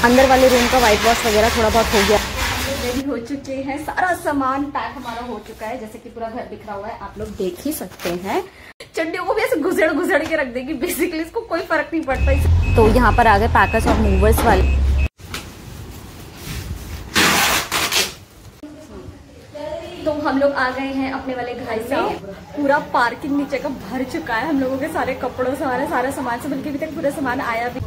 अंदर वाले रूम का वाइट वॉश वगैरह थोड़ा बहुत हो गया। रेडी हो चुके हैं, सारा सामान पैक हमारा हो चुका है, जैसे कि पूरा घर बिखरा हुआ है, आप लोग देख ही सकते हैं। चड्डियों को भी ऐसे घुसड़ के रख देगी, बेसिकली इसको कोई फर्क नहीं पड़ता। तो यहाँ पर आ गए पैकर्स और मूवर्स वाले। तो हम लोग आ गए हैं अपने वाले घर से। पूरा पार्किंग नीचे का भर चुका है हम लोगों के सारे कपड़ों से, सारे सामान से, बल्कि अभी तक पूरा सामान आया भी।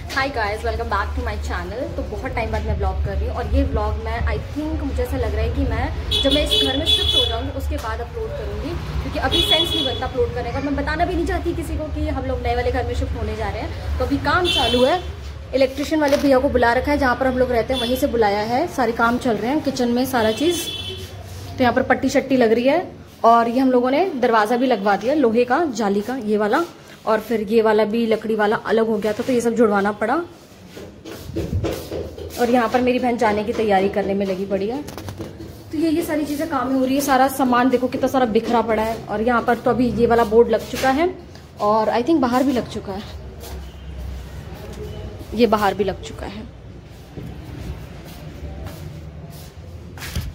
Hi guys, welcome back to my channel. तो बहुत टाइम बाद मैं ब्लॉग कर रही हूँ और ये ब्लॉग मैं आई थिंक मुझे ऐसा लग रहा है कि मैं जब मैं इस घर में शिफ्ट हो जाऊँगी उसके बाद अपलोड करूँगी, क्योंकि अभी सेंस नहीं बनता अपलोड करने का। मैं बताना भी नहीं चाहती किसी को कि हम लोग नए वाले घर में शिफ्ट होने जा रहे हैं। तो अभी काम चालू है, इलेक्ट्रिशियन वाले भैया को बुला रखा है, जहाँ पर हम लोग रहते हैं वहीं से बुलाया है। सारे काम चल रहे हैं किचन में, सारा चीज़। तो यहाँ पर पट्टी शट्टी लग रही है और ये हम लोगों ने दरवाज़ा भी लगवा दिया लोहे का, जाली का, ये वाला। और फिर ये वाला भी लकड़ी वाला अलग हो गया था, तो ये सब जुड़वाना पड़ा। और यहाँ पर मेरी बहन जाने की तैयारी करने में लगी पड़ी है। तो ये सारी चीज़ें काम में हो रही है। सारा सामान देखो कितना सारा बिखरा पड़ा है। और यहाँ पर तो अभी ये वाला बोर्ड लग चुका है और आई थिंक बाहर भी लग चुका है, ये बाहर भी लग चुका है।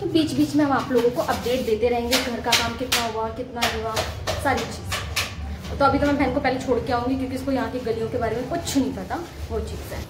तो बीच बीच में हम आप लोगों को अपडेट देते रहेंगे, घर का काम कितना हुआ, कितना हुआ, सारी चीज़। तो अभी तो मैं बहन को पहले छोड़ के आऊँगी, क्योंकि इसको यहाँ की गलियों के बारे में कुछ नहीं पता, वो चीज़ है।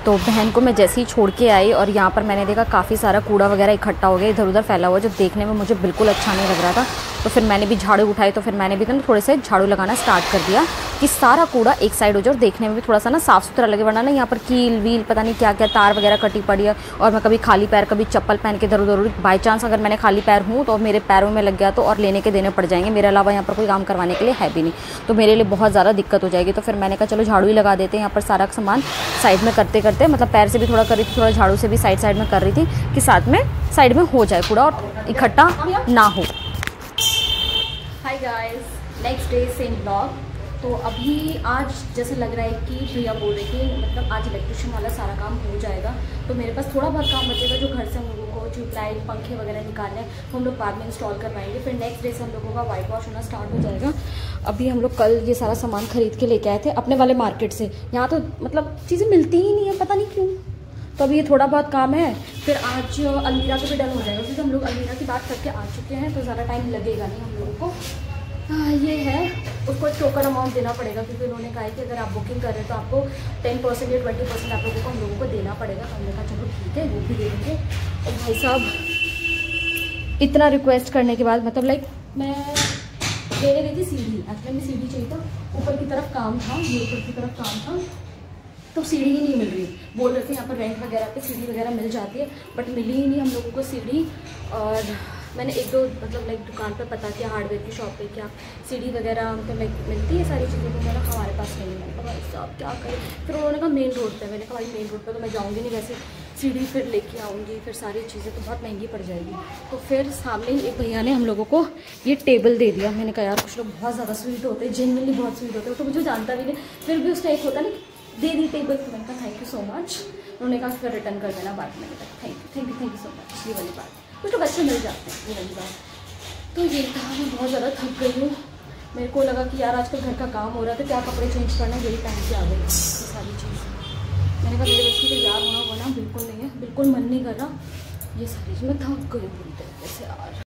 तो बहन को मैं जैसे ही छोड़ के आई और यहाँ पर मैंने देखा काफ़ी सारा कूड़ा वगैरह इकट्ठा हो गया, इधर उधर फैला हुआ, जो देखने में मुझे बिल्कुल अच्छा नहीं लग रहा था। तो फिर मैंने भी झाड़ू उठाई, तो फिर मैंने भी ना थोड़े से झाड़ू लगाना स्टार्ट कर दिया कि सारा कूड़ा एक साइड हो जाए और देखने में भी थोड़ा सा ना साफ़ सुथरा लगे। वरना ना यहाँ पर कील वील पता नहीं क्या क्या तार वगैरह कटी पड़ी है, और मैं कभी खाली पैर कभी चप्पल पहन के इधर उधर, बाई चांस अगर मैंने खाली पैर हूँ तो मेरे पैरों में लग गया तो और लेने के देने पड़ जाएंगे। मेरे अलावा यहाँ पर कोई काम करवाने के लिए है भी नहीं, तो मेरे लिए बहुत ज़्यादा दिक्कत हो जाएगी। तो फिर मैंने कहा चलो झाड़ू ही लगा देते हैं। यहाँ पर सारा सामान साइड में करते करते, मतलब पैर से भी थोड़ा कर रही थी, थोड़ा झाड़ू से भी साइड में कर रही थी कि साथ में साइड में हो जाए कूड़ा और इकट्ठा ना हो। Hi guys, next day same blog. तो अभी आज जैसे लग रहा है कि भैया बोल रहे थे, मतलब आज इलेक्ट्रिशियन वाला सारा काम हो जाएगा। तो मेरे पास थोड़ा बहुत काम बचेगा, जो घर से हम लोगों को ट्यूबलाइट पंखे वगैरह निकालने हैं, तो हम लोग बाद में इंस्टॉल करवाएंगे। फिर नेक्स्ट डे से हम लोगों का वाइट वॉश होना स्टार्ट हो जाएगा। अभी हम लोग कल ये सारा सामान खरीद के लेके आए थे अपने वाले मार्केट से। यहाँ तो मतलब चीज़ें मिलती ही नहीं है, पता नहीं क्यों। तो अभी ये थोड़ा बहुत काम है, फिर आज अलमीरा पे भी डन हो जाएगा, क्योंकि हम लोग अलमीरा की बात करके आ चुके हैं, तो ज़्यादा टाइम लगेगा नहीं हम लोगों को। ये है, उसको एक टोकन अमाउंट देना पड़ेगा, क्योंकि उन्होंने कहा है कि अगर आप बुकिंग कर रहे हैं तो आपको 10% या 20% आप लोगों को हम लोगों को देना पड़ेगा। हमने कहा चलो ठीक है, वो भी दे देंगे। और भाई साहब इतना रिक्वेस्ट करने के बाद, मतलब लाइक मैं देने गई थी सीढ़ी, एक्चुअली में सीढ़ी चाहिए था, ऊपर की तरफ काम था, ये ऊपर की तरफ काम था, तो सीढ़ी ही नहीं मिल रही। बोल रहे थे यहाँ पर रेंट वगैरह पे सीढ़ी वगैरह मिल जाती है, बट मिली ही नहीं हम लोगों को सीढ़ी। और मैंने एक दो मतलब लाइक दुकान पर पता किया, हार्डवेयर की शॉप पे, क्या सीढ़ी वगैरह मतलब लाइक मिलती है सारी चीज़ें। तो मैंने हमारे पास नहीं है। तो भाई साहब क्या करें, फिर उन्होंने कहा मेन रोड पे। मैंने कहा भाई मेन रोड पे तो मैं जाऊँगी नहीं, वैसे सीढ़ी फिर लेके आऊँगी, फिर सारी चीज़ें तो बहुत महंगी पड़ जाएगी। तो फिर सामने ही एक भैया ने हम लोगों को ये टेबल दे दिया। मैंने कहा यार कुछ लोग बहुत ज़्यादा स्वीट होते हैं, जेन्युइनली बहुत स्वीट होते हैं, तो मुझे जानता भी नहीं, फिर भी उसका एक होता नहीं, दे दी टेबल। तो मैंने कहा थैंक यू सो मच। उन्होंने कहा फिर रिटर्न कर देना बाद में। Thank you so much. ये वाली बात कुछ लोग अच्छे मिल जाते हैं, ये वाली बात। तो ये था, मैं बहुत ज़्यादा थक गई हूँ। मेरे को लगा कि यार आजकल घर का काम हो रहा था, क्या कपड़े चेंज करना, यही पहन के आ गई ये सारी चीज़। मैंने कहा मेरे बच्चे तैयार होना बिल्कुल नहीं है, बिल्कुल मन नहीं कर रहा। ये सारी चीज़ मैं थक गई पूरी तरीके से यार।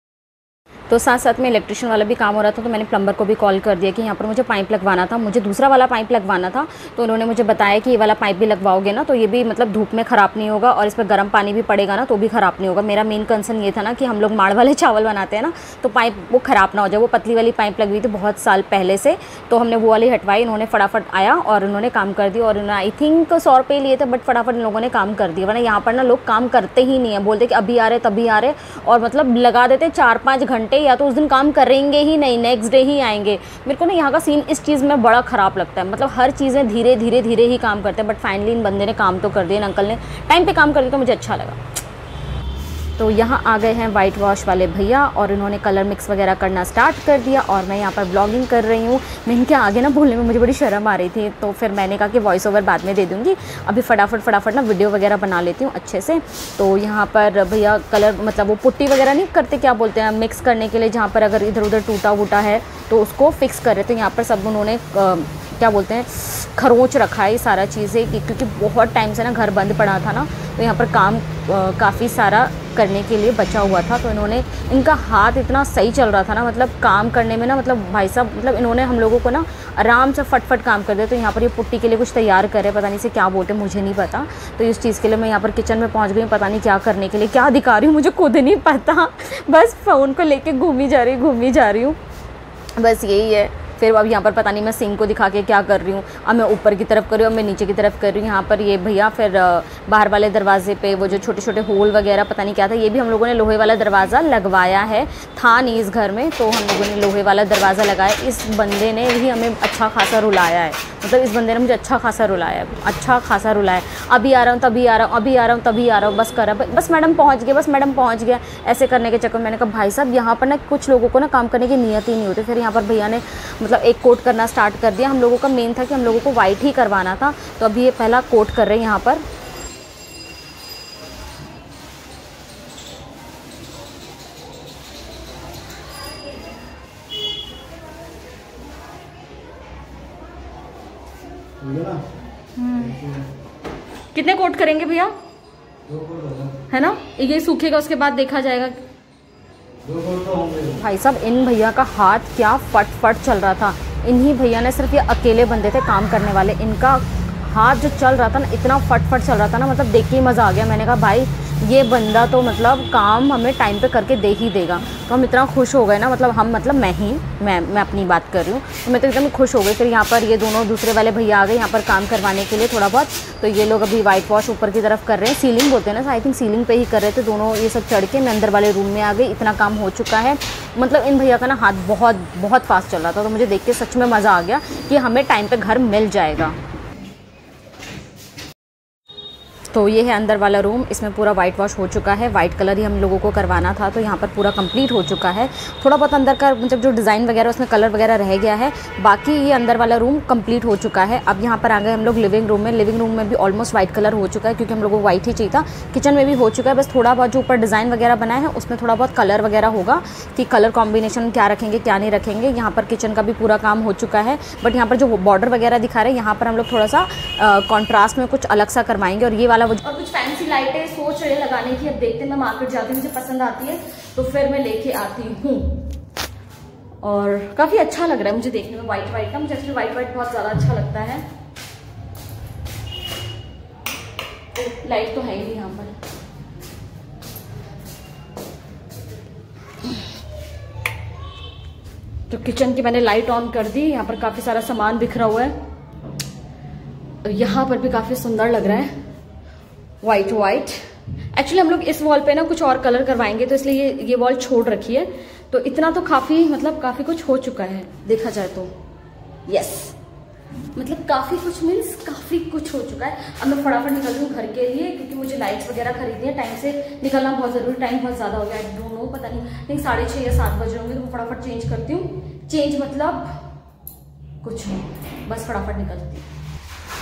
तो साथ साथ में इलेक्ट्रिशियन वाला भी काम हो रहा था, तो मैंने प्लम्बर को भी कॉल कर दिया कि यहाँ पर मुझे पाइप लगवाना था, मुझे दूसरा वाला पाइप लगवाना था। तो उन्होंने मुझे बताया कि ये वाला पाइप भी लगवाओगे ना तो ये भी मतलब धूप में ख़राब नहीं होगा, और इस पर गर्म पानी भी पड़ेगा ना तो भी ख़राब नहीं होगा। मेरा मेन कंसर्न ये था ना कि हम लोग माड़ वाले चावल बनाते हैं ना, तो पाइप वो ख़राब ना हो जाए। वो पतली वाली पाइप लगी हुई थी बहुत साल पहले से, तो हमने वो वाली हटवाई। इन्होंने फटाफट आया और उन्होंने काम कर दिया, और आई थिंक 100 रुपये लिए थे, बट फटाफट इन लोगों ने काम कर दिया। वरना यहाँ पर ना लोग काम करते ही नहीं है, बोलते कि अभी आ रहे तभी आ रहे, और मतलब लगा देते 4-5 घंटे, या तो उस दिन काम करेंगे ही नहीं, नेक्स्ट डे ही आएंगे। मेरे को ना यहाँ का सीन इस चीज़ में बड़ा ख़राब लगता है, मतलब हर चीज़ें धीरे धीरे ही काम करते हैं, बट फाइनली इन बंदे ने काम तो कर दिया, इन अंकल ने टाइम पे काम कर दिया, तो मुझे अच्छा लगा। तो यहाँ आ गए हैं वाइट वॉश वाले भैया और इन्होंने कलर मिक्स वगैरह करना स्टार्ट कर दिया और मैं यहाँ पर ब्लॉगिंग कर रही हूँ। मैं इनके आगे ना बोलने में मुझे बड़ी शर्म आ रही थी, तो फिर मैंने कहा कि वॉइस ओवर बाद में दे दूँगी, अभी फटाफट ना वीडियो वगैरह बना लेती हूँ अच्छे से। तो यहाँ पर भैया कलर मतलब वो पुट्टी वगैरह नहीं करते, क्या बोलते हैं, मिक्स करने के लिए, जहाँ पर अगर इधर उधर टूटा वूटा है तो उसको फिक्स कर रहे थे। यहाँ पर सब उन्होंने क्या बोलते हैं खरोंच रखा है ये सारा चीज़ें, क्योंकि बहुत टाइम से ना घर बंद पड़ा था ना, तो यहाँ पर काम काफ़ी सारा करने के लिए बचा हुआ था। तो इन्होंने, इनका हाथ इतना सही चल रहा था ना, मतलब काम करने में ना, मतलब भाई साहब, मतलब इन्होंने हम लोगों को ना आराम से फटफट काम कर दिया। तो यहाँ पर ये पुट्टी के लिए कुछ तैयार कर रहे हैं, पता नहीं से क्या बोलते, मुझे नहीं पता। तो इस चीज़ के लिए मैं यहाँ पर किचन में पहुँच गई, पता नहीं क्या करने के लिए, क्या दिखा रही हूँ मुझे खुद नहीं पता, बस फ़ोन को लेके घूमी जा रही हूँ, बस यही है। फिर अब यहाँ पर पता नहीं मैं सिंक को दिखा के क्या कर रही हूँ, अब मैं ऊपर की तरफ कर रही हूँ, अब मैं नीचे की तरफ कर रही हूँ। यहाँ पर ये भैया फिर बाहर वाले दरवाजे पे वो जो छोटे छोटे होल वगैरह पता नहीं क्या था, ये भी हम लोगों ने लोहे वाला दरवाज़ा लगवाया है, था नहीं इस घर में, तो हम लोगों ने लोहे वाला दरवाज़ा लगाया। इस बंदे ने भी हमें अच्छा खासा रुलाया है, मतलब इस बंदे ने मुझे अच्छा खासा रुलाया है, अच्छा खासा रुलाया है। अभी आ रहा हूँ, तभी आ रहा हूँ, अभी आ रहा हूँ, तभी आ रहा हूँ, बस कर रहा, बस मैडम पहुँच गया, बस मैडम पहुँच गया, ऐसे करने के चक्कर में मैंने कहा भाई साहब यहाँ पर ना कुछ लोगों को ना काम करने की नीयत ही नहीं होती। फिर यहाँ पर भैया ने मतलब एक कोट करना स्टार्ट कर दिया। हम लोगों का मेन था कि हम लोगों को वाइट ही करवाना था, तो अभी ये पहला कोट कर रहे हैं यहाँ पर। कितने कोट करेंगे भैया? है ना, ये सूखेगा उसके बाद देखा जाएगा। भाई साहब इन भैया का हाथ क्या फट चल रहा था, इन्हीं भैया ने, सिर्फ ये अकेले बंदे थे काम करने वाले, इनका हाथ जो चल रहा था ना इतना फट चल रहा था ना, मतलब देख के ही मज़ा आ गया। मैंने कहा भाई ये बंदा तो मतलब काम हमें टाइम पे करके दे ही देगा। तो हम इतना खुश हो गए ना, मतलब हम, मतलब मैं अपनी बात कर रही हूँ, तो मैं तो एकदम खुश हो गई। फिर यहाँ पर ये दोनों दूसरे वाले भैया आ गए यहाँ पर काम करवाने के लिए थोड़ा बहुत। तो ये लोग अभी वाइट वॉश ऊपर की तरफ कर रहे हैं, सीलिंग बोलते हैं ना, आई थिंक सीलिंग पे ही कर रहे थे दोनों। ये सब चढ़ के मैं अंदर वाले रूम में आ गई, इतना काम हो चुका है। मतलब इन भैया का ना हाथ बहुत फास्ट चल रहा था, तो मुझे देख के सच में मज़ा आ गया कि हमें टाइम पर घर मिल जाएगा। तो ये है अंदर वाला रूम, इसमें पूरा वाइट वॉश हो चुका है, वाइट कलर ही हम लोगों को करवाना था, तो यहाँ पर पूरा कंप्लीट हो चुका है। थोड़ा बहुत अंदर का मतलब जो डिज़ाइन वगैरह उसमें कलर वगैरह रह गया है, बाकी ये अंदर वाला रूम कंप्लीट हो चुका है। अब यहाँ पर आ गए हम लोग लिविंग रूम में। लिविंग रूम में भी ऑलमोस्ट वाइट कलर हो चुका है, क्योंकि हम लोगों को वाइट ही चाहिए था। किचन में भी हो चुका है, बस थोड़ा बहुत जो ऊपर डिज़ाइन वगैरह बनाया है उसमें थोड़ा बहुत कलर वगैरह होगा कि कलर कॉम्बिनेशन क्या रखेंगे क्या नहीं रखेंगे। यहाँ पर किचन का भी पूरा काम हो चुका है, बट यहाँ पर जो बॉर्डर वगैरह दिखा रहे हैं यहाँ पर हम लोग थोड़ा सा कॉन्ट्रास्ट में कुछ अलग सा करवाएंगे। और ये वाला और कुछ फैंसी लाइटें सोच रहे लगाने की, अब देखते हैं, मैं मार्केट जाती हूँ, मुझे पसंद आती है तो फिर मैं लेके आती हूँ। और काफी अच्छा लग रहा है मुझे देखने में व्हाइट का, मुझे एक्चुअली व्हाइट बहुत ज्यादा अच्छा लगता है। लाइट तो है ही नहीं यहाँ पर। तो किचन की मैंने लाइट ऑन कर दी, यहाँ पर काफी सारा सामान बिखरा हुआ है, यहाँ पर भी काफी सुंदर लग रहा है वाइट। एक्चुअली हम लोग इस वॉल पे ना कुछ और कलर करवाएंगे, तो इसलिए ये वॉल छोड़ रखी है। तो इतना तो काफी मतलब काफी कुछ हो चुका है देखा जाए तो, यस, मतलब काफी कुछ मीन्स काफी कुछ हो चुका है। अब मैं फटाफट निकल दूँ घर के लिए, क्योंकि मुझे लाइट्स वगैरह खरीदनी है, टाइम से निकलना बहुत जरूरी, टाइम बहुत ज्यादा हो गया। आई डोंट नो, पता नहीं 6:30 या 7 बज रहे होंगे, तो फटाफट चेंज करती हूँ। चेंज मतलब कुछ नहीं, बस फटाफट निकलती हूँ।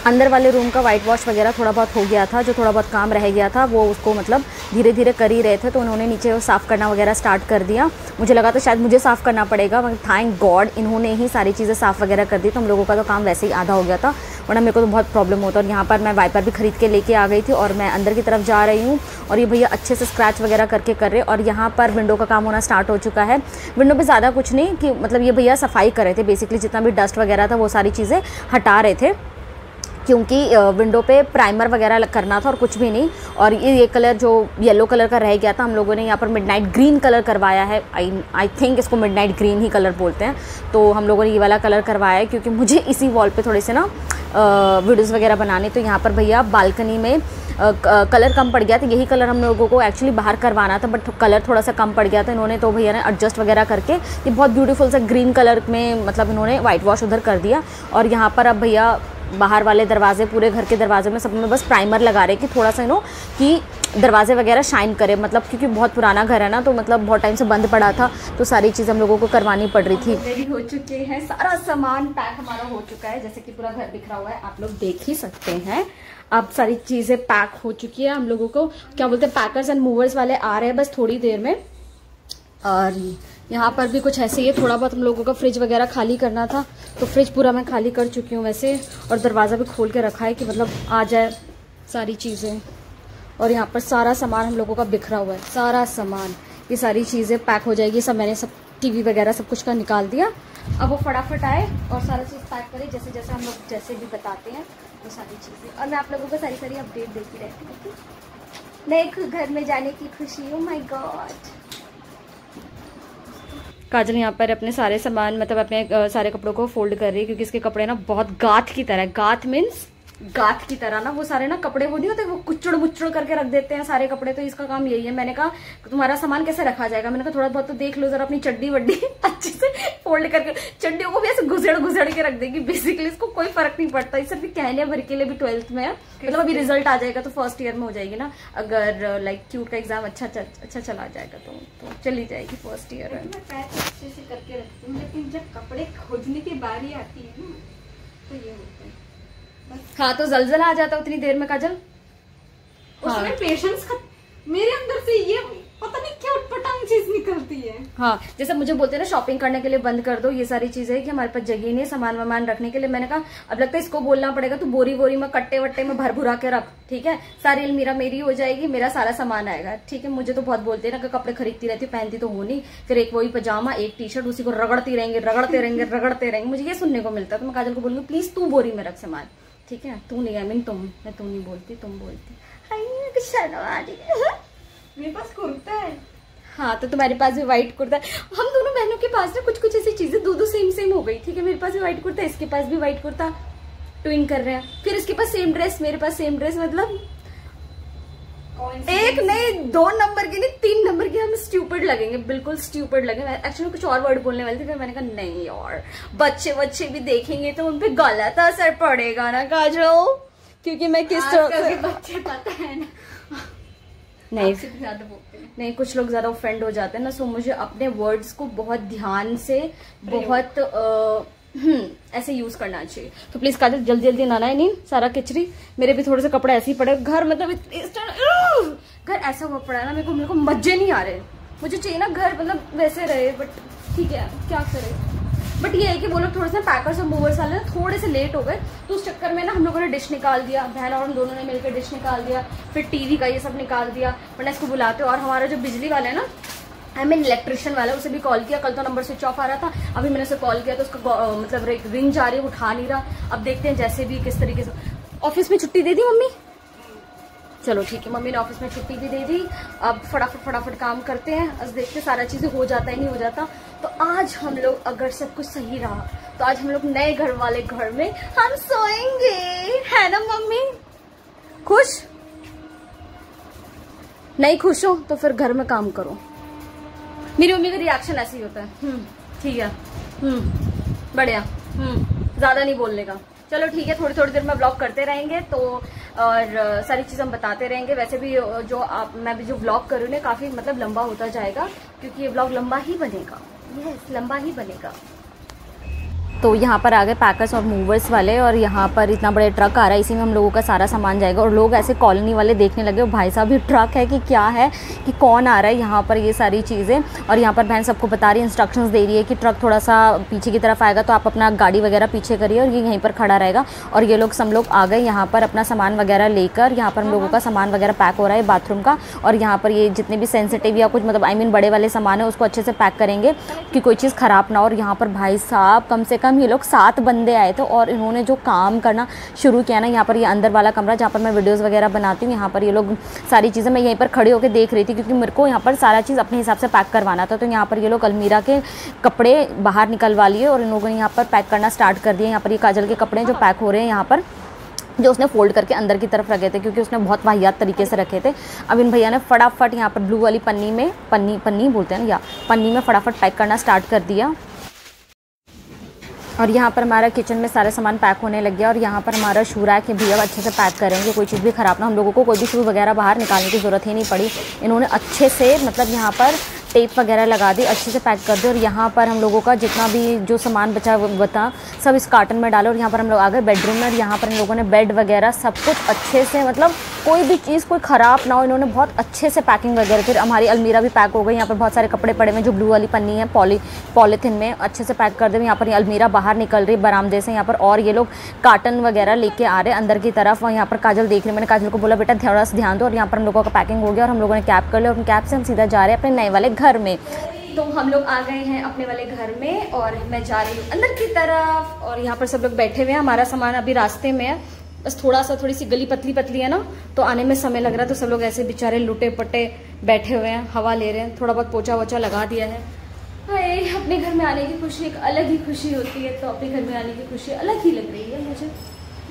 अंदर वाले रूम का वाइट वॉश वगैरह थोड़ा बहुत हो गया था, जो थोड़ा बहुत काम रह गया था वो उसको मतलब धीरे धीरे कर ही रहे थे, तो उन्होंने नीचे साफ़ करना वगैरह स्टार्ट कर दिया। मुझे लगा तो शायद मुझे साफ़ करना पड़ेगा, मगर थैंक गॉड इन्होंने ही सारी चीज़ें साफ़ वगैरह कर दी, तो हम लोगों का तो काम वैसे ही आधा हो गया था, वरना मेरे को तो बहुत प्रॉब्लम होता। और यहाँ पर मैं वाइपर भी खरीद के लेके आ गई थी और मैं अंदर की तरफ जा रही हूँ, और ये भैया अच्छे से स्क्रैच वगैरह करके कर रहे। और यहाँ पर विंडो का काम होना स्टार्ट हो चुका है। विंडो पे ज़्यादा कुछ नहीं कि मतलब ये भैया सफाई कर रहे थे, बेसिकली जितना भी डस्ट वगैरह था वो सारी चीज़ें हटा रहे थे, क्योंकि विंडो पे प्राइमर वगैरह करना था और कुछ भी नहीं। और ये कलर जो येलो कलर का रह गया था, हम लोगों ने यहाँ पर मिडनाइट ग्रीन कलर करवाया है। आई थिंक इसको मिडनाइट ग्रीन ही कलर बोलते हैं। तो हम लोगों ने ये वाला कलर करवाया है, क्योंकि मुझे इसी वॉल पे थोड़े से ना वीडियोज़ वगैरह बनाने। तो यहाँ पर भैया बालकनी में कलर कम पड़ गया था, यही कलर हम लोगों को एक्चुअली बाहर करवाना था, बट कलर थोड़ा सा कम पड़ गया था। इन्होंने तो भैया ने एडजस्ट वगैरह करके ये बहुत ब्यूटीफुल सा ग्रीन कलर में मतलब इन्होंने वाइट वॉश उधर कर दिया। और यहाँ पर अब भैया बाहर वाले दरवाजे, पूरे घर के दरवाजे में सब में बस प्राइमर लगा रहे कि थोड़ा सा कि दरवाजे वगैरह शाइन करे, मतलब क्योंकि बहुत पुराना घर है ना, तो मतलब बहुत टाइम से बंद पड़ा था, तो सारी चीज़ हम लोगों को करवानी पड़ रही थी। रेडी हो चुके हैं, सारा सामान पैक हमारा हो चुका है, जैसे कि पूरा घर बिखरा हुआ है, आप लोग देख ही सकते हैं। अब सारी चीज़ें पैक हो चुकी है, हम लोगों को क्या बोलते हैं पैकर्स एंड मूवर्स वाले आ रहे हैं बस थोड़ी देर में। और यहाँ पर भी कुछ ऐसे ही है, थोड़ा बहुत हम लोगों का फ्रिज वगैरह खाली करना था, तो फ्रिज पूरा मैं खाली कर चुकी हूँ वैसे, और दरवाज़ा भी खोल के रखा है कि मतलब आ जाए सारी चीज़ें। और यहाँ पर सारा सामान हम लोगों का बिखरा हुआ है, सारा सामान, ये सारी चीज़ें पैक हो जाएगी। सब मैंने सब टीवी वगैरह सब कुछ का निकाल दिया, अब वो फटाफट आए और सारा चीज़ पैक करें, जैसे जैसे हम लोग जैसे भी बताते हैं वो सारी चीज़ें। और मैं आप लोगों को सारी सारी अपडेट देती रहती हूँ, नए घर में जाने की खुशी। Oh my God. काजल यहाँ पर अपने सारे सामान मतलब अपने सारे कपड़ों को फोल्ड कर रही है, क्योंकि इसके कपड़े ना बहुत गाथ की तरह, गाथ मीन्स गाथ की तरह ना, वो सारे ना कपड़े वो नहीं होते, वो कुचड़ मुचड़ करके रख देते हैं सारे कपड़े, तो इसका काम यही है। मैंने कहा तुम्हारा सामान कैसे रखा जाएगा, मैंने कहा थोड़ा बहुत तो देख लो जरा अपनी चड्डी वड्डी अच्छे से फोल्ड करके, चड्डियों को भी ऐसे घुसड़ के रख देगी। बेसिकली इसको कोई फर्क नहीं पड़ता, इस सिर्फ कहने भर के लिए भी 12th में है, मतलब अभी रिजल्ट आ जाएगा तो फर्स्ट ईयर में हो जाएगी ना, अगर लाइक क्यूट का एग्जाम अच्छा चला जाएगा तो चली जाएगी फर्स्ट ईयर में। अच्छे से करके रखती हूँ, लेकिन जब कपड़े खोजने की बारी आती है ना तो ये होता है। हाँ, तो जलजला आ जाता उतनी देर में काजल, उसमें हाँ। पेशेंस मेरे अंदर से ये पता नहीं क्या उटपटांग चीज निकलती है। हाँ, जैसे मुझे बोलते हैं ना शॉपिंग करने के लिए बंद कर दो, ये सारी चीजें कि हमारे पास जगह नहीं सामान वामान रखने के लिए। मैंने कहा अब लगता है इसको बोलना पड़ेगा, तू बोरी बोरी में कट्टे वट्टे में भर भुरा के रख, ठीक है, सारी अलमीरा मेरी हो जाएगी, मेरा सारा सामान आएगा, ठीक है। मुझे तो बहुत बोलते हैं ना कि कपड़े खरीदती रहती, पहनती तो हो नहीं, फिर एक वही पजामा एक टी शर्ट, उसी को रगड़ती रहेंगे, मुझे ये सुनने को मिलता है। तो मैं काजल को बोलूंगी प्लीज तू बोरी में रख सामान, ठीक है, तू नहीं, आई मीन तुम, मैं तू नहीं बोलती, तुम बोलती। शर्म आ रही है, मेरे पास कुर्ता है। हाँ, तो तुम्हारे पास भी व्हाइट कुर्ता है, हम दोनों बहनों के पास ना कुछ कुछ ऐसी चीजें दो सेम हो गई, ठीक है। मेरे पास भी व्हाइट कुर्ता, इसके पास भी व्हाइट कुर्ता, ट्विन कर रहे हैं। फिर इसके पास सेम ड्रेस, मेरे पास सेम ड्रेस, मतलब एक नहीं 2 नंबर की नहीं 3 नंबर की हम स्ट्यूपिड लगेंगे, बिल्कुल स्ट्यूपिड लगेंगे। एक्चुअली कुछ और वर्ड बोलने वाली थी, फिर मैंने कहा नहीं यार, बच्चे भी देखेंगे तो उनपे गलत असर पड़ेगा ना काजल, क्योंकि मैं किस तरह से बच्चे पता है ना, नहीं कुछ लोग ज्यादा ऑफेंड हो जाते हैं ना, सो मुझे अपने वर्ड्स को बहुत ध्यान से बहुत ऐसे यूज करना चाहिए। तो प्लीज काजल जल्दी जल्दी नहाना है, नहीं सारा किचरी, मेरे भी थोड़े से कपड़े ऐसे ही पड़े, घर मतलब घर ऐसा हुआ पड़ा है ना, मेरे को मजे नहीं आ रहे, मुझे चाहिए ना घर मतलब वैसे रहे, बट ठीक है क्या करे। बट ये है कि वो लोग थोड़े से पैकर्स और मूवर्स वाले ना थोड़े से लेट हो गए, तो उस चक्कर में ना हम लोगों ने डिश निकाल दिया, बहन और हम दोनों ने मिलकर डिश निकाल दिया, फिर टीवी का ये सब निकाल दिया, वरना इसको बुलाते। और हमारा जो बिजली वाला है ना, आई मीन इलेक्ट्रिशियन वाला, उसे भी कॉल किया, कल तो नंबर स्विच ऑफ आ रहा था, अभी मैंने उसे कॉल किया तो उसका मतलब रिंग जा रही है, उठा नहीं रहा। अब देखते हैं जैसे भी किस तरीके से। ऑफिस में छुट्टी दे दी मम्मी, चलो ठीक है, मम्मी ने ऑफिस में छुट्टी भी दे दी। अब फटाफट काम करते हैं, अब देखते सारा चीजें हो जाता है नहीं हो जाता। तो आज हम लोग अगर सब कुछ सही रहा तो आज हम लोग नए घर वाले घर में हम सोएंगे, है ना मम्मी? खुश नहीं खुश हो तो फिर घर में काम करो। मेरी मम्मी का रिएक्शन ऐसे ही होता है, ठीक है, बढ़िया, ज्यादा नहीं बोलने का। चलो ठीक है, थोड़ी देर में ब्लॉग करते रहेंगे, तो और सारी चीज़ हम बताते रहेंगे। वैसे भी मैं भी जो ब्लॉग कर रही हूँ काफ़ी मतलब लंबा होता जाएगा, क्योंकि ये ब्लॉग लंबा ही बनेगा, यस लंबा ही बनेगा। तो यहाँ पर आ गए पैकर्स और मूवर्स वाले, और यहाँ पर इतना बड़े ट्रक आ रहा है, इसी में हम लोगों का सारा सामान जाएगा। और लोग ऐसे कॉलोनी वाले देखने लगे, भाई साहब ये ट्रक है कि क्या है, कि कौन आ रहा है यहाँ पर, ये सारी चीज़ें। और यहाँ पर बहन सबको बता रही है, इंस्ट्रक्शंस दे रही है कि ट्रक थोड़ा सा पीछे की तरफ आएगा तो आप अपना गाड़ी वगैरह पीछे करिए, और ये यहीं पर खड़ा रहेगा। और ये लोग सब लोग आ गए यहाँ पर अपना सामान वगैरह लेकर, यहाँ पर हम लोगों का सामान वगैरह पैक हो रहा है बाथरूम का। और यहाँ पर ये जितने भी सेंसिटिव या कुछ मतलब आई मीन बड़े वाले सामान है उसको अच्छे से पैक करेंगे कि कोई चीज़ ख़राब ना हो। और यहाँ पर भाई साहब कम से कम ये लोग 7 बंदे आए थे, और इन्होंने जो काम करना शुरू किया ना, यहाँ पर ये अंदर वाला कमरा जहाँ पर मैं वीडियोस वगैरह बनाती हूँ, यहाँ पर ये लोग सारी चीज़ें मैं यहीं पर खड़ी होकर देख रही थी, क्योंकि मेरे को यहाँ पर सारा चीज़ अपने हिसाब से पैक करवाना था। तो यहाँ पर ये लोग अलमीरा के कपड़े बाहर निकलवा लिए और इन लोगों ने यहाँ पर पैक करना स्टार्ट कर दिया। यहाँ पर ये काजल के कपड़े जो पैक हो रहे हैं यहाँ पर, जो उसने फोल्ड करके अंदर की तरफ रखे थे, क्योंकि उसने बहुत वाहियात तरीके से रखे थे। अब इन भैया ने फटाफट यहाँ पर ब्लू वाली पन्नी में, पन्नी बोलते हैं ना, या पन्नी में फटाफट पैक करना स्टार्ट कर दिया। और यहाँ पर हमारा किचन में सारा सामान पैक होने लग गया और यहाँ पर हमारा शू रैक है भैया अच्छे से पैक करेंगे, कोई चीज़ भी ख़राब ना, हम लोगों को कोई भी शू वगैरह बाहर निकालने की ज़रूरत ही नहीं पड़ी। इन्होंने अच्छे से मतलब यहाँ पर टेप वगैरह लगा दी, अच्छे से पैक कर दे। और यहाँ पर हम लोगों का जितना भी जो सामान बचा सब इस कार्टन में डालो। और यहाँ पर हम लोग आ गए बेडरूम में और यहाँ पर इन लोगों ने बेड वगैरह सब कुछ अच्छे से, मतलब कोई भी चीज़ कोई ख़राब ना हो, इन्होंने बहुत अच्छे से पैकिंग वगैरह। फिर हमारी अलमीरा भी पैक हो गई, यहाँ पर बहुत सारे कपड़े पड़े हुए जो ब्लू वाली पन्नी है पॉलीथिन में अच्छे से पैक कर दे। यहाँ पर अलमीरा बाहर निकल रही बरामदे से यहाँ पर, और ये लोग कार्टन वगैरह लेके आ रहे हैं अंदर की तरफ। और यहाँ पर काजल देख रही, मैंने काजल को बोला बेटा थोड़ा सा ध्यान दो। और यहाँ पर हम लोगों का पैकिंग हो गया और हम लोगों ने कैब कर लिया और कैब से हम सीधा जा रहे हैं अपने नए वाले घर में। तो हम लोग आ गए हैं अपने वाले घर में और मैं जा रही हूँ अंदर की तरफ। और यहाँ पर सब लोग बैठे हुए हैं, हमारा सामान अभी रास्ते में है, बस थोड़ी सी गली पतली पतली है ना, तो आने में समय लग रहा है। तो सब लोग ऐसे बेचारे लुटे पटे बैठे हुए हैं, हवा ले रहे हैं, थोड़ा बहुत पोछा वोछा लगा दिया है। हाय, अपने घर में आने की खुशी एक अलग ही खुशी होती है, तो अपने घर में आने की खुशी अलग ही लग रही है मुझे।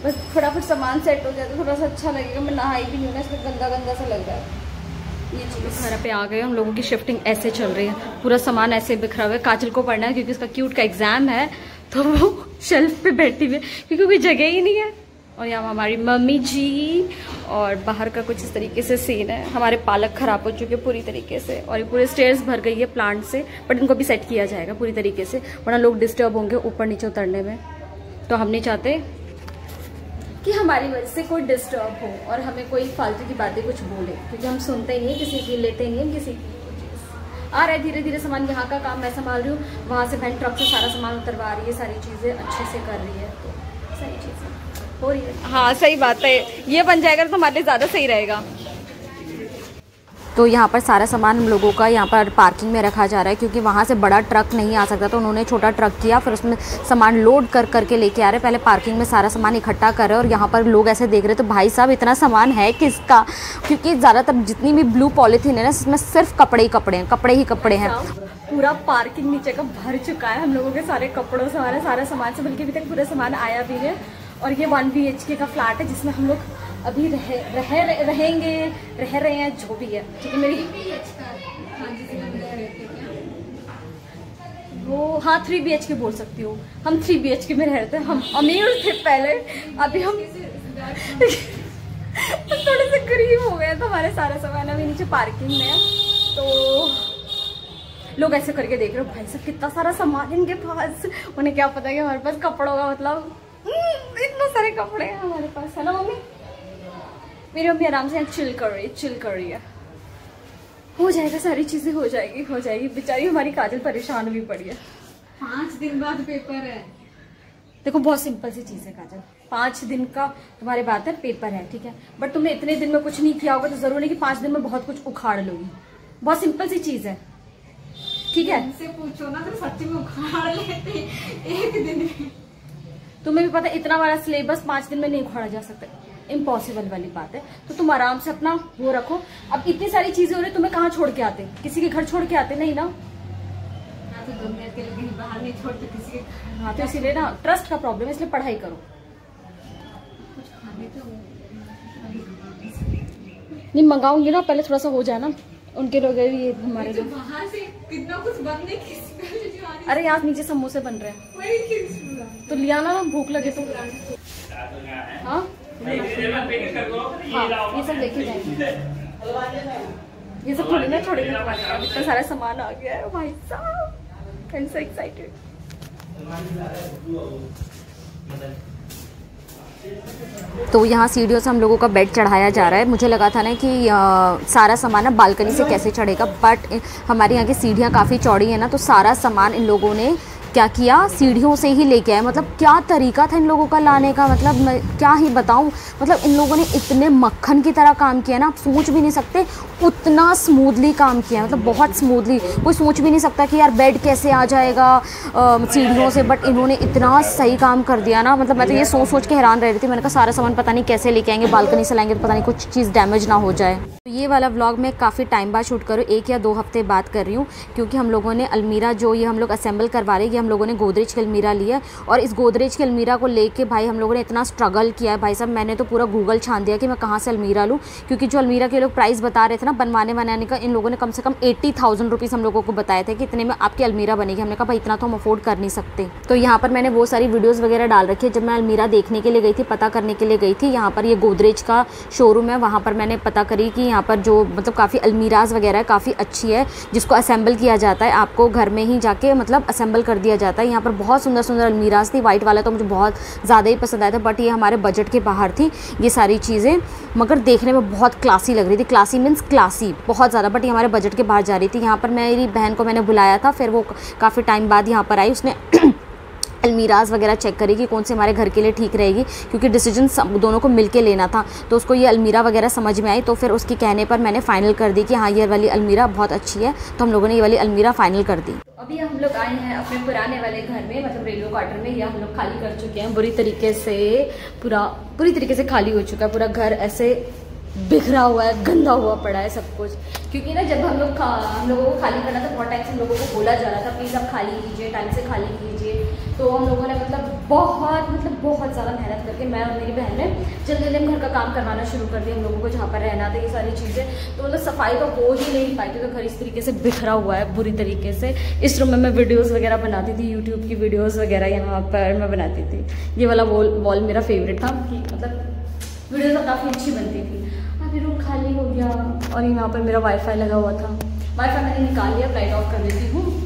बस फटाफट सामान सेट हो जाए तो थोड़ा सा अच्छा लगेगा। मैं नहाई भी नहीं हूँ ना, इसमें गंदा गंदा सा लग रहा है। ये चीज़ घर पे आ गए, हम लोगों की शिफ्टिंग ऐसे चल रही है, पूरा सामान ऐसे बिखरा हुआ है। काजल को पढ़ना है क्योंकि उसका क्यूट का एग्जाम है, तो वो शेल्फ पे बैठी हुई है क्योंकि कोई जगह ही नहीं है। और यहाँ हमारी मम्मी जी, और बाहर का कुछ इस तरीके से सीन है। हमारे पालक खराब हो चुके पूरी तरीके से और ये पूरे स्टेयर्स भर गई है प्लांट से, बट इनको भी सेट किया जाएगा पूरी तरीके से, वरना लोग डिस्टर्ब होंगे ऊपर नीचे उतरने में। तो हम नहीं चाहते कि हमारी वजह से कोई डिस्टर्ब हो और हमें कोई फालतू की बातें कुछ बोले, क्योंकि हम सुनते ही नहीं किसी की, लेते ही नहीं किसी की। आ रहा है धीरे धीरे सामान, यहाँ का काम मैं संभाल रही हूँ, वहाँ से बहन ट्रक से सारा सामान उतरवा रही है, सारी चीज़ें अच्छे से कर रही है, तो सारी चीज़ें हो रही है। हाँ सही बात है, ये बन जाएगा तो हमारे लिए ज़्यादा सही रहेगा। तो यहाँ पर सारा सामान हम लोगों का यहाँ पर पार्किंग में रखा जा रहा है क्योंकि वहाँ से बड़ा ट्रक नहीं आ सकता, तो उन्होंने छोटा ट्रक किया, फिर उसमें सामान लोड कर करके लेके आ रहे। पहले पार्किंग में सारा सामान इकट्ठा कर रहे हैं और यहाँ पर लोग ऐसे देख रहे, तो भाई साहब इतना सामान है किसका, क्योंकि ज़्यादातर जितनी भी ब्लू पॉलीथीन है ना, इसमें सिर्फ कपड़े ही कपड़े हैं। पूरा पार्किंग नीचे का भर चुका है हम लोगों के सारे कपड़ों से, हमारे सारा सामान से, बल्कि अभी तक पूरा सामान आया भी है। और ये 1 BHK का फ्लैट है जिसमें हम लोग अभी रह रहे हैं, जो भी है। ठीक है, मेरी वो हाँ 3 BHK बोल सकती हूँ, हम 3 BHK में रहते हैं, हम अमीर थे पहले, अभी हम थोड़े से गरीब हो गए, तो हमारे सारा सामान अभी नीचे पार्किंग में है। तो लोग ऐसे करके देख रहे हो, भाई साहब कितना सारा सामान इनके पास, उन्हें क्या पता कि हमारे पास कपड़ों का मतलब इतने सारे कपड़े हैं हमारे पास, है ना मम्मी? मेरी मम्मी आराम से चिल कर रही है। हो जाएगा, सारी चीजें हो जाएगी। बेचारी हमारी काजल परेशान भी पड़ी है। 5 दिन बाद पेपर है। देखो बहुत सिंपल सी चीज है काजल, 5 दिन का तुम्हारे बात है, पेपर है, ठीक है, बट तुमने इतने दिन में कुछ नहीं किया होगा तो जरूर नहीं कि 5 दिन में बहुत कुछ उखाड़ लोगी। बहुत सिंपल सी चीज है, ठीक है। इनसे पूछो ना तो सच्ची में उखाड़ लेते 1 दिन में। तुम्हें भी पता है इतना बड़ा सिलेबस 5 दिन में नहीं उखाड़ा जा सकता, इम्पॉसिबल वाली बात है। तो तुम आराम से अपना वो रखो। अब इतनी सारी चीजें हो रही, तुम्हें कहाँ छोड़ के आते? किसी के घर छोड़ के आते नहीं ना, तो दुनिया के लिए बाहर नहीं छोड़ते किसी के। हाँ, तो इसीलिए ना ट्रस्ट का प्रॉब्लम है, इसलिए पढ़ाई करो। कुछ खाने तो नहीं मंगाऊंगी ना, पहले थोड़ा सा हो जाए ना, उनके लोग ये हमारे लोग बाहर से कितना कुछ बनने की। अरे यहाँ नीचे समोसे बन रहे हैं, तो लिया ना, भूख लगे तो। हाँ ये सब लेके जाएंगे, ये सब थोड़ी ना छोड़ेंगे तुम्हारे पास। इतना सारा सामान आ गया है भाई साहब, I'm so excited। तो यहाँ सीढ़ियों से हम लोगों का बेड चढ़ाया जा रहा है। मुझे लगा था ना कि सारा सामान ना बालकनी से कैसे चढ़ेगा, बट हमारे यहाँ की सीढ़ियाँ काफ़ी चौड़ी है ना, तो सारा सामान इन लोगों ने क्या किया, सीढ़ियों से ही लेके आए। मतलब क्या तरीका था इन लोगों का लाने का, मतलब मैं क्या ही बताऊं। मतलब इन लोगों ने इतने मक्खन की तरह काम किया ना, आप सोच भी नहीं सकते उतना स्मूथली काम किया, मतलब बहुत स्मूथली। कोई सोच भी नहीं सकता कि यार बेड कैसे आ जाएगा सीढ़ियों से, बट इन्होंने इतना सही काम कर दिया ना। मतलब मैं तो ये सोच के हैरान रह रही थी, मैंने कहा सारा सामान पता नहीं कैसे लेके आएंगे, बालकनी से लाएंगे तो पता नहीं कुछ चीज़ डैमेज ना हो जाए। तो ये वाला व्लॉग मैं काफ़ी टाइम बाद शूट करूँ, 1 या 2 हफ्ते बाद कर रही हूँ, क्योंकि हम लोगों ने अलमीरा जो ये हम लोग असेंबल करवा रहे हैं, हम लोगों ने गोदरेज की अलमीरा ली है। और इस गोदरेज की अलमीरा को लेके भाई हम लोगों ने इतना स्ट्रगल किया है भाई साहब, मैंने तो पूरा गूगल छान दिया कि मैं कहाँ से अलमीरा लूँ, क्योंकि जो अलमीरा के लोग प्राइस बता रहे थे ना बनवाने बनाने का, इन लोगों ने कम से कम 80,000 रुपीज़ हम लोगों को बताए थे कि इतने में आपकी अलमीरा बनेगी। हमने कहा भाई इतना तो हम अफोर्ड कर नहीं सकते। तो यहाँ पर मैंने वो सारी वीडियोज़ वगैरह डाल रखी है। जब मैं अलमीरा देखने के लिए गई थी, पता करने के लिए गई थी, यहाँ पर ये गोदरेज का शोरूम है, वहाँ पर मैंने पता करी कि यहाँ पर जो मतलब काफ़ी अलमीराज वगैरह काफ़ी अच्छी है, जिसको असेंबल किया जाता है, आपको घर में ही जाके मतलब असेंबल कर दिया जाता है। यहाँ पर बहुत सुंदर सुंदर अलमीराज थी। वाइट वाला तो मुझे बहुत ज़्यादा ही पसंद आया था, बट ये हमारे बजट के बाहर थी ये सारी चीज़ें, मगर देखने में बहुत क्लासी लग रही थी। क्लासी मीन्स क्लासी बहुत ज़्यादा, बट ये हमारे बजट के बाहर जा रही थी। यहाँ पर मेरी बहन को मैंने बुलाया था, फिर वो काफ़ी टाइम बाद यहाँ पर आई, उसने अलमीराज वगैरह चेक करी कि कौन से हमारे घर के लिए ठीक रहेगी, क्योंकि डिसीजन दोनों को मिलके लेना था। तो उसको ये अलमीरा वगैरह समझ में आई, तो फिर उसके कहने पर मैंने फ़ाइनल कर दी कि हाँ ये वाली अलमीरा बहुत अच्छी है, तो हम लोगों ने ये वाली अलमीरा फ़ाइनल कर दी। तो अभी हम लोग आए हैं अपने पुराने वाले घर में, मतलब रेलवे क्वार्टर में। ये हम लोग खाली कर चुके हैं बुरी तरीके से खाली हो चुका है पूरा घर, ऐसे बिखरा हुआ है, गंदा हुआ पड़ा है सब कुछ। क्योंकि ना जब हम लोगों को खाली करना था, बहुत टाइम से हम लोगों को बोला जा रहा था प्लीज़ आप खाली कीजिए, टाइम से खाली कीजिए। तो हम लोगों ने बहुत ज़्यादा मेहनत करके, मैं और मेरी बहन ने जल्दी हम घर का काम करवाना शुरू कर दिया। हम लोगों को जहाँ पर रहना था ये सारी चीज़ें, तो मतलब सफाई तो हो ही नहीं पाई थी, तो घर इस तरीके से बिखरा हुआ है बुरी तरीके से। इस रूम में मैं वीडियोज़ वगैरह बनाती थी, यूट्यूब की वीडियोज़ वगैरह यहाँ पर मैं बनाती थी। ये वाला वॉल मेरा फेवरेट था कि मतलब वीडियोज़ तो काफ़ी अच्छी बनती थी। अभी रूम खाली हो गया और यहाँ पर मेरा वाईफाई लगा हुआ था, वाईफाई मैंने निकाल लिया, लाइट ऑफ कर देती हूँ।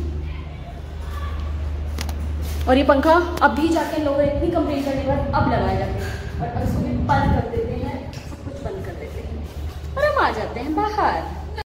और ये पंखा अभी जाके लोग इतनी कंप्लेंट करने के बाद अब लगाया जाता है, और अब इसको भी बंद कर देते हैं, सब कुछ बंद कर देते हैं और हम आ जाते हैं बाहर।